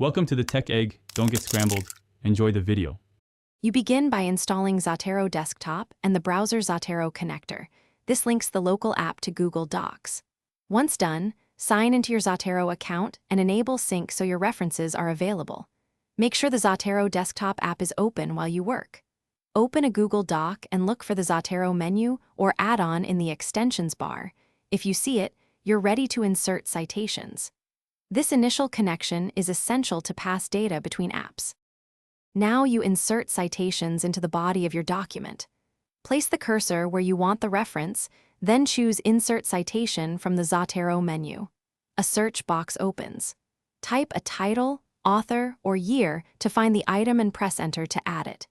Welcome to the Tech Egg. Don't get scrambled. Enjoy the video. You begin by installing Zotero Desktop and the browser Zotero connector. This links the local app to Google Docs. Once done, sign into your Zotero account and enable sync so your references are available. Make sure the Zotero Desktop app is open while you work. Open a Google Doc and look for the Zotero menu or add-on in the extensions bar. If you see it, you're ready to insert citations. This initial connection is essential to pass data between apps. Now you insert citations into the body of your document. Place the cursor where you want the reference, then choose Insert Citation from the Zotero menu. A search box opens. Type a title, author, or year to find the item and press Enter to add it.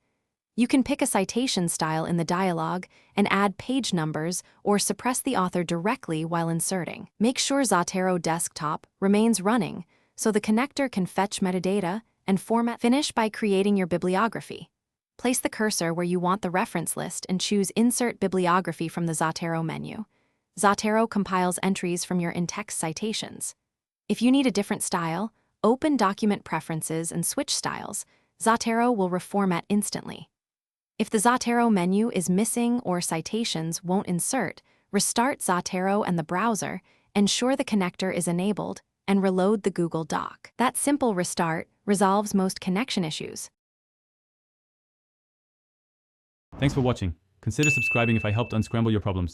You can pick a citation style in the dialog and add page numbers or suppress the author directly while inserting. Make sure Zotero Desktop remains running so the connector can fetch metadata and format. Finish by creating your bibliography. Place the cursor where you want the reference list and choose Insert Bibliography from the Zotero menu. Zotero compiles entries from your in-text citations. If you need a different style, open Document Preferences and switch styles. Zotero will reformat instantly. If the Zotero menu is missing or citations won't insert, restart Zotero and the browser, ensure the connector is enabled, and reload the Google Doc. That simple restart resolves most connection issues. Thanks for watching. Consider subscribing if I helped unscramble your problems.